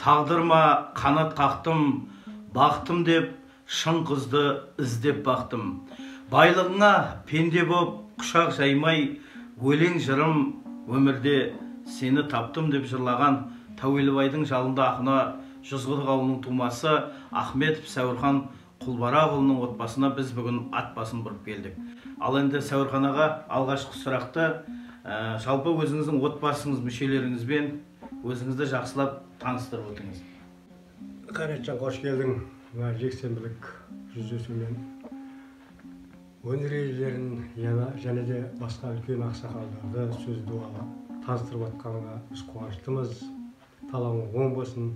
Тағдырма қанат қақтым, бақтым деп, шын қызды іздеп бақтым. Байлығыңа пенде боп, құшақ жаймай, өлең жырым өмірде сені таптым деп жырлаған Тәуелбайдың жалында ақыны Жүзқұдық ауылының тумасы Ахметов Сәуірхан Құлбарақұлының отбасына біз бүгін ат басын бұрып келдік. Ал енді Сәуірхан аға, алғашқы сұрақты жалпы өзіңіздің отбасыңыз мүшелеріңізбен өзіңізді жақсылап таныстырып өтіңіз. Қайратжан, қош келдің. Жексенбілік жүздесумен өнер иелерін және де басқа үлкен ақсақалдарды сөз дуалы таныстырып жатқанына біз қуаныштымыз. Талабың оң болсын.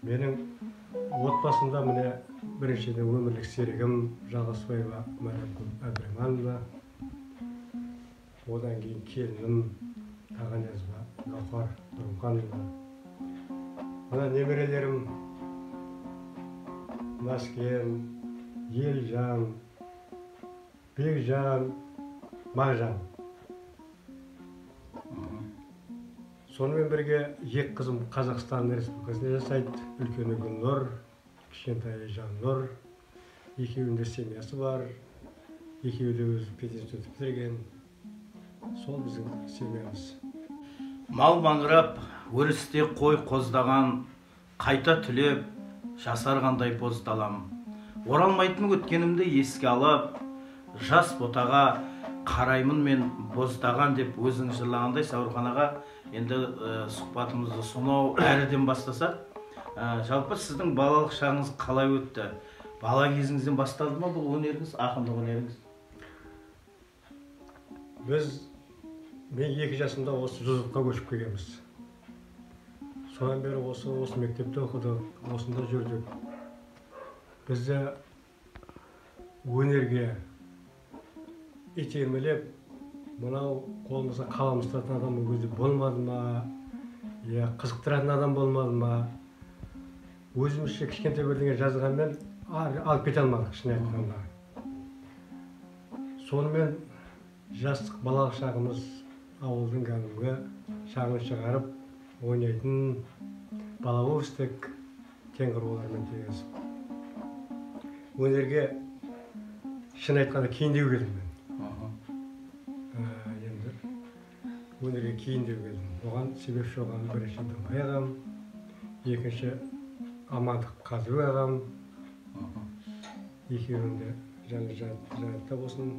Менің отбасымда міне біріншіден өмірлік серігім Жалғасбаева Мәрамкүл Әбдірахманова, одан кейін келінім Тағанязова Гаухар Нұрмұханова, мына немерелерім Наскен, Елжан, Бекжан, Мағжан. Сонымен бірге екі қызым Қазақстан Республикасында жасайды. Үлкені Гүлнұр, кішкентайы Жаннұр. Екеуінде семьясы бар. Екеуі де өзі пединститут бітірген. Сол біздің семьямыз. Мал маңырап, өрісте қой қоздаған, қайта түлеп, жасарғандай боздалам. Оралмайтын өткенімді еске алып, жас ботаға қараймын мен боздаған деп өзің жырлағандай. Сәуірхан аға, енді сұхбатымызды сонау әріден бастасақ, жалпы сіздің балалық шағыңыз қалай өтті? Бала кезіңізден басталды ма бұл өнеріңіз, ақындық өнеріңіз? Мен 2 жасымда осы Жүзқұдыққа көшіп келгенбіз. Содан бері осы мектепте оқыдық, осында жүрдік. Бізді өнерге итермелеп, мынау қолымызға қалам ұстатын адам өзі болмады ма, қызықтыратын адам болмады ма, өзімізше кішкентай бірдеңе жазғанмен алып кете алмадық, шын айтқанда. Сонымен жастық балалық шағымыз ауылдың кәдімгі шаңын шығарып ойнайтын бала өстік, теңгірулармен тегізіп. Өнерге шын айтқанда кейіндеу келдім мен. Өнерге кейіндеу келдім. Оған себепші оған бірінші Дымбай ағам, екінші Амандық Қазыбек ағам, екеуінде жаңа жайытта болсын.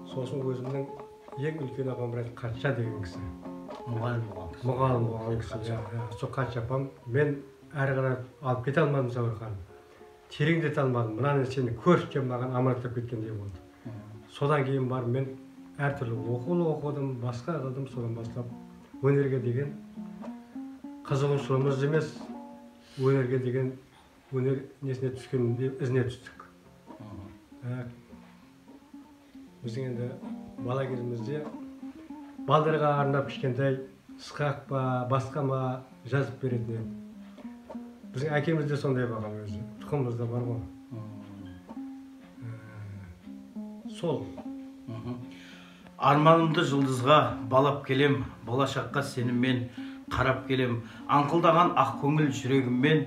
Сосын өзімнің ең үлкен ағам Қатша деген кісі. Мұғалім болған кісі. Сол Қатша апам, мен әрі қарай алып кете алмадым Сәуірхан. Тереңдете алмадым. Мынаны сені көрсеткен маған аманаттап кеткендей болды. Содан кейін барып мен әртүрлі оқыдым, басқа қылдым. Содан бастап өнерге деген қызығушылығымыз емес, өнерге деген өнер несіне түскенде ізіне түстік. Біздің енді бала кезімізде балдарға арнап кішкентай сықақ па, басқа ма жазып беретін еді. Біздің әкеміз де сондай болған өзі. Тұқымымызда бар ғой. Сол. Арманымды жұлдызға балап келем, болашаққа сеніммен қарап келем. Аңқылдаған ақ көңіл жүрегіммен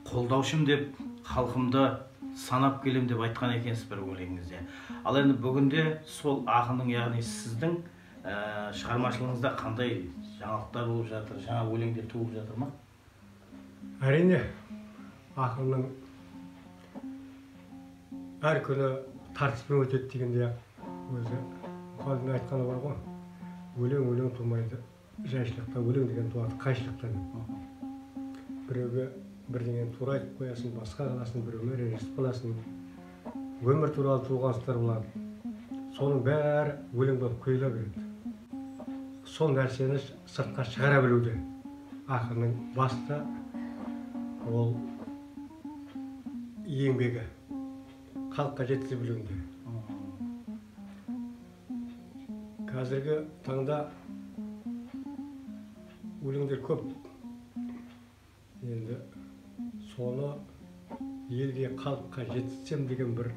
қолдаушым деп халқымды санап келем деп айтқан екенсіз бір өлеңіңізде. Ал енді бүгінде сол ақынның, яғни сіздің шығармашылығыңызда қандай жаңалықтар болып жатыр, жаңа өлеңдер туып жатыр ма? Әрине, ақынның әр күні тартыспен өтеді дегенде өзі қалдың айтқаны бар ғой. Өлең тумайды жайшылықта, өлең деген туады қайшылықтан. Біреуге бірдеңені тура айтып қоясың, басқа қаласың, біреуге ренжісіп қаласың. Өмір туралы толғаныстар болады. Соның бәрі өлең болып құйыла береді. Сол нәрсені сыртқа шығара білуде. Ақынның басты ол еңбегі, халыққа жеткізе білуінде. Қазіргі таңда өлеңдер көп. Енді соны елге, халыққа жеткізсем деген бір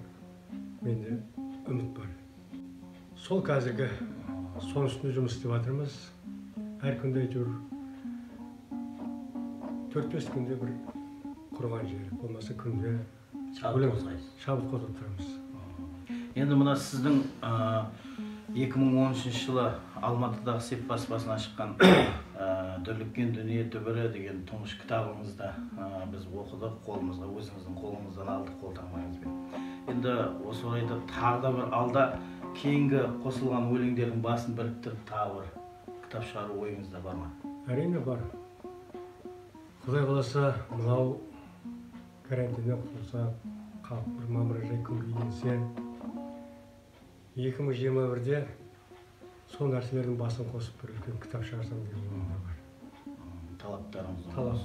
менде үміт бар. Сол қазіргі соның үстінде жұмыс істеп жатырмыз. Әр күнде әйтеуір 4-5 күнде бір құрған жері, болмаса күнде шабыт қосып тұрамыз. Енді мына сіздің 2013 жылы Алматыдағы СЕП баспасынан шыққан Дүрліккен дүние түбірі деген тұңғыш кітабыңызды біз оқыдық, қолымызға, өзіңіздің қолыңыздан алдық, қолтаңбаңызбен. Енді осы орайда тағы да бір алда кейінгі қосылған өлеңдердің басын біріктіріп тағы бір кітап шығару ойыңызда бар ма? Әрине бар. Құдай қаласа, мынау карантиннен құтылса, бір мамыражай күнге енсе, 2021-де сол нәрселердің басын қосып бір үлкен кітап шығарсам деген ойымда бар. Талаптарыңыз.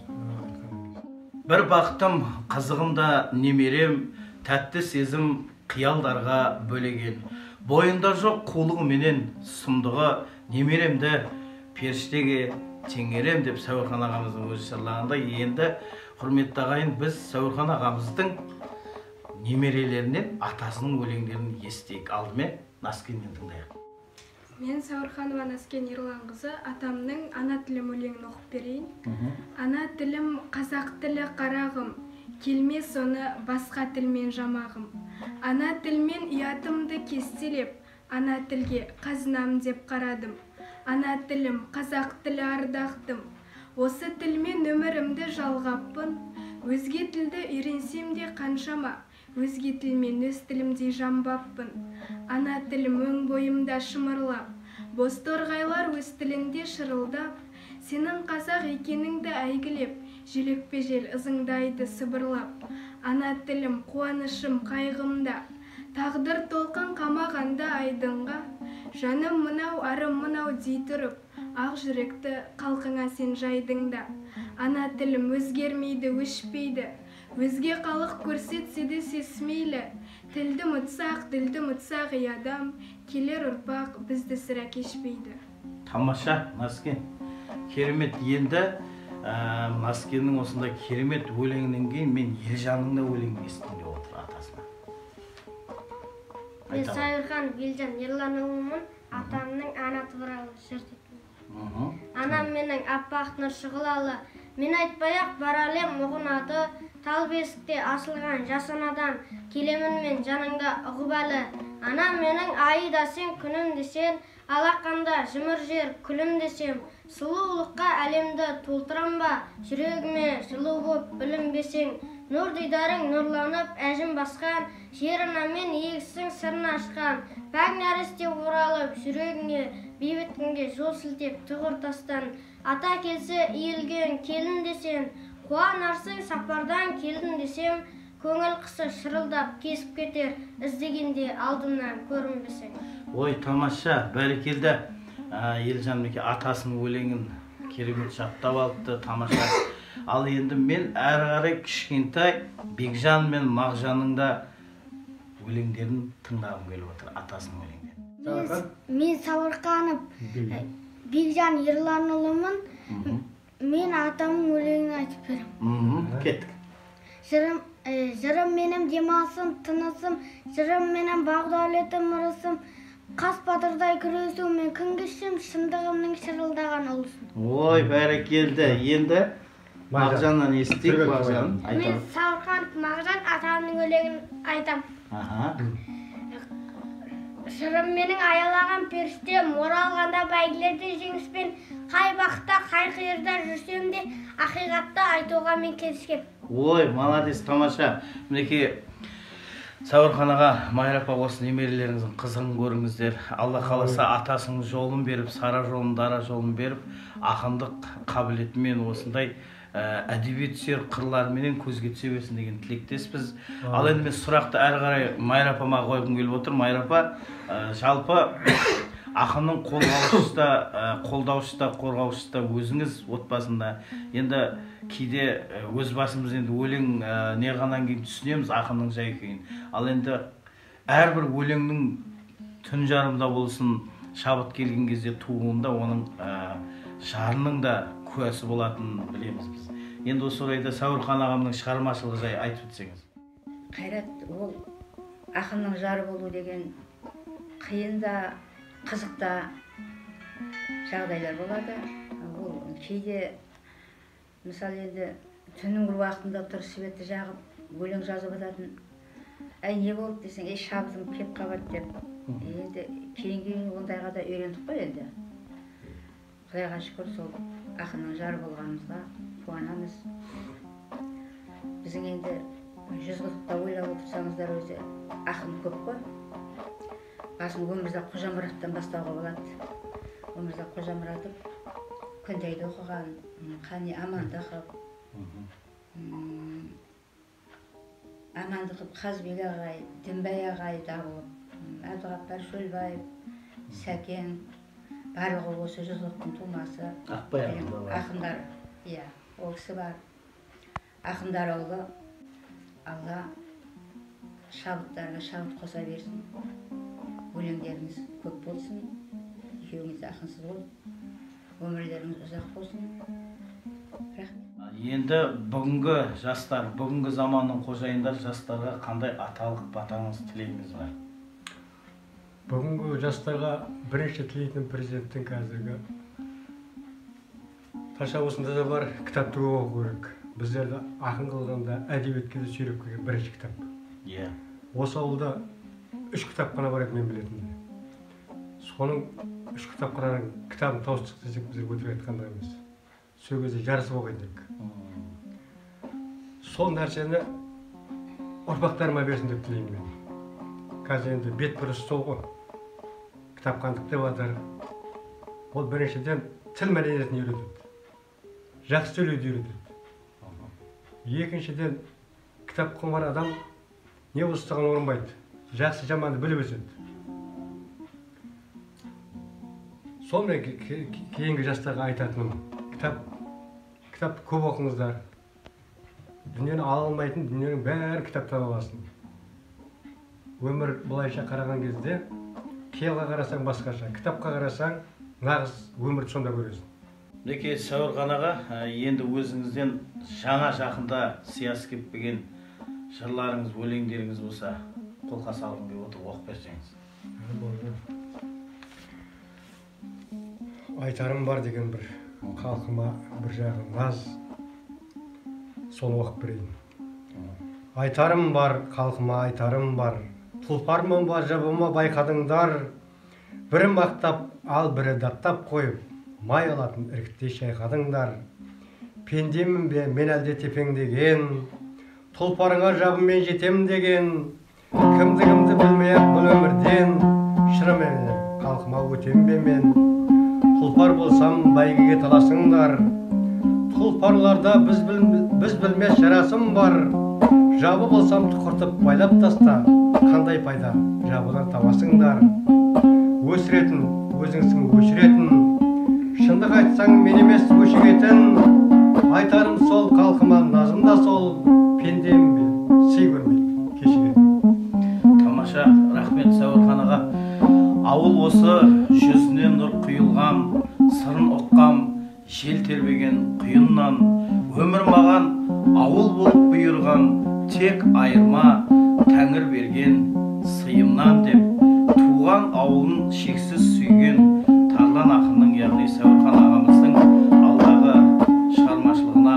Бір бақытым, қызығым да немерем, тәтті сезім қиялдарға бөлеген. Бойында жоқ қулығы менен сұмдығы, немеремді періштеге теңерем деп Сәуірхан ағамыздың өзі жырлағанда, енді құрметті ағайын, біз Сәуірхан ағамыздың немерелерінен атасының өлеңдерін естейік. Алдымен Наскеннен тыңдайық. Мен Сәуірханова Наскен Ерланқызы атамның ана тілім өлеңін оқып берейін. Ана тілім қазақ тілі қарағым, келмес оны басқа тілмен жамағым. Ана тілмен ұятымды кестелеп, ана тілге қазынам деп қарадым. Ана тілім қазақ тілі ардақтым, осы тілмен өмірімді жалғаппын. Өзге тілді үйренсем де қаншама, өзге тілмен өз тілімдей жамбаппын. Ана тілім өң бойымда шымырлап, бос торғайлар өз тілінде шырылдап, сенің қазақ екеніңді әйгілеп, желекпе жел ызыңдайды сыбырлап. Ана тілім қуанышым қайғымда, тағдыр толқын қамағанда айдынға, жаным мынау, арым мынау дей тұрып, ақ жүректі қалқыңа сен жайдыңда. Ана тілім өзгермейді, өшпейді, өзге халық көрсетсе де сесмейлі. Тілді ұмытсақ, ділді ұмытсақ адам, келер ұрпақ бізді сірә кешпейді. Тамаша, Наскен. Керемет. Енді Наскеннің осындай керемет өлеңінен кейін мен Елжанның да өлеңін естігім деп отыр атасына. Мен Сәуірхан Елжан Ерланұлымын, атамның ана туралы жыр дейтін. Анам менің аппақ нұр шұғылалы, мен айтпай-ақ бар әлем ұғынады. Тал бесікте асылған жас анадан, келемін мен жаныңда ұғып әлі. Анам менің айы да сен, күнім десен, алақанда жұмыр жер күлім десем. Сұлулыққа әлемді толтырам ба, жүрегіме жылу боп білім бесең. Нұр дидарың нұрланып әжім басқан, жер анамен егістің сырын ашқан. Пәк нәресте оралып жүрегіңе, бейбіт күнге жол сілтеп тұғыр тастан. Ата келсе иілген келін десен, қуанарсың сапардан келдім десем, көңіл қысы шырылдап кесіп кетер, іздегенде алдымнан көрінбесең. Ой, тамаша, бәрекелді. Елжан Меке атасының өлеңін керемет жаттап алыпты, тамаша. Ал енді мен әрі қарай кішкентай Бекжан мен Мағжанның да өлеңдерін тыңдағым келіп отыр, атасының өлеңдерін. Мен Сәуірханов Бекжан Ерланұлымын. Мен атамның өлеңін айтып берем. Кеттік. Жырым менің демалсым, тынысым, жырым менің бағдәулетім, ырысым, қас батырдай күресу мен күнгішім, шындығымның шырылдаған ұлысым. Ой, бәрекелді. Енді Мағжаннан естейік, Мағжан. Мен Сәуірханов Мағжан атамның өлеңін айтам. Жырым менің аялаған періште, моралғанда бәйгілерде жеңіспен, қай бақытта, қай қиырда жүрсем де, ақиқатты айтуға мен келіскем. Ой, молодец, тамаша. Мінекей Сәуірхан аға, Майра апа, осы немерелеріңіздің қызығын көріңіздер. Алла қаласа атасының жолын беріп, сара жолын, дара жолын беріп, ақындық қабілетімен осындай әдебиет сүйер қырларыменен көзге түсе берсін деген тілектеспіз. Ал енді мен сұрақты әрі қарай Майра апама қойғым келіп отыр. Майра апа, жалпы ақынның қолдаушыста, қорғаушыста өзіңіз отбасында. Енді кейде өз басымыз енді өлең не ғанан кейін түсінеміз ақынның жай күйін. Ал енді әрбір өлеңнің түн жарымда болсын, шабыт келген кезде туғанда оның жарының да куәсі болатынын білеміз біз. Енді осы орайда Сәуірхан ағамның шығармашылығы жай айтып өтсеңіз. Қайрат, ол ақынның жары болу деген қиын да, қызық та жағдайлар болады. Ол кейде мысалы енді түннің бір уақытында тұрып светті жағып өлең жазып жататын. Әй не болды десең, шабытым кеп қалады деп. Енді кейін ондайға да үйрендік қой енді. Құдайға шүкір, сол ақынның жары болғанымызға қуанамыз. Біздің енді 140-та ойлап отырсаңыздар өзі ақын көп қой. Басым Өмірзақ Қожамұраттан бастауға болады. Өмірзақ Қожамұратов Күндейді оқыған, Қани Амандықов, Амандықов Қазбек ағай, Дінбай ағай Дабылов, Әбдіғаппар Шөлбаев, Сәкен, барлығы осы 140-тың тумасы. Ақбай ақындар, иә, ол кісі бар. Ақындар ұлы, Алла шабыттарға шабыт қоса берсін. Өлеңдеріңіз көп болсын. Екеуіңіз ақынсыз болып, өмірлеріңіз ұзақ болсын. Рахмет. Енді бүгінгі жастар, бүгінгі заманның қожайындар жастарға қандай аталық батаңыз тілейміз бар? Бүгінгі жастарға бірінші тілейтін президенттің қазіргі ташабысында да бар, кітапты көп оқу керек. Біздерді ақын қылғанда әдебиетке де сүйреп келген бірінші кітап. Иә. Осы ауылда 3 кітапхана бар еді мен білетінде. Соның 3 кітапхананың кітабын тауыстық десек біздер өтірік айтқанда емес. Сол кезде жарысып оқиды едік. Сол нәрсені ұрпақтарыма берсін деп тілеймін мен. Қазір енді бет бұрыс сол ғой. Кітапхандық деп жатыр. Ол біріншіден тіл мәдениетін үйретеді. Жақсы сөйлеуді үйретеді. Екіншіден кітап құмар адам не ұстаған орынбайды. Жақсы жаманды біліп өседі. Сонымен кейінгі жастарға айтатыным, кітапты көп оқыңыздар. Дүниені ала алмайтын дүниенің бәрі кітаптан аласың. Өмір бұлайша қараған кезде, келға қарасаң басқаша, кітапқа қарасаң нағыз өмірді сонда көресің. Мінекей Сәуірхан аға, енді өзіңізден жаңа жақында сиясы кеппеген жырларыңыз, өлеңдеріңіз болса, қолқа салғым келіп отыр, оқып берсеңіз. Айтарым бар деген бір халқыма бір жағы наз, соны оқып берейін. Айтарым бар, халқыма айтарым бар, тұлпармын ба жабыма байқадыңдар, бірі мақтап, ал бірі даттап қойып, май алатын іріктей шайқадыңдар. Пендемін бе мен әлде тепеңдеген, тұлпарыңа жабымен жетем деген, кімді білмей-ақ бұл өмірден, шырымен халқыма өтем бе мен. Тұлпар болсам бәйгеге таласыңдар, тұлпарларда біз білмес жарасым бар. Жабы болсам тұқыртып байлап таста, қандай пайда жабыдан табасыңдар. Өсіретін, өзіңсің өшіретін, шындық айтсаң мен емес өшігетін. Айтарым сол халқыма назым да сол, пендем бе сый көрмей кешігетін. Тамаша, рахмет Сәуірхан аға. Ауыл осы жүзіне нұр құйылған, сырын ұққам, жел тербеген құйыннан, өмір маған ауыл болып бұйырған, тек айырма тәңір берген сыйымнан деп, туған ауылын шексіз сүйген Тарлан ақынның, яғни Сәуірхан ағамыздың алдағы шығармашылығына,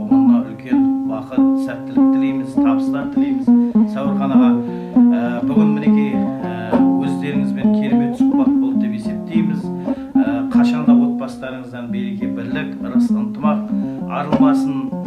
ғұмырына үлкен бақыт, сәттілік тілейміз, табыстар тілейміз. Сәуірхан аға, бүгін мінекей өздеріңізбен керемет сұхбат болды деп есептейміз. Қашанда отбасыларыңыздан береке, бірлік, ырыс, ынтымақ арылмасын.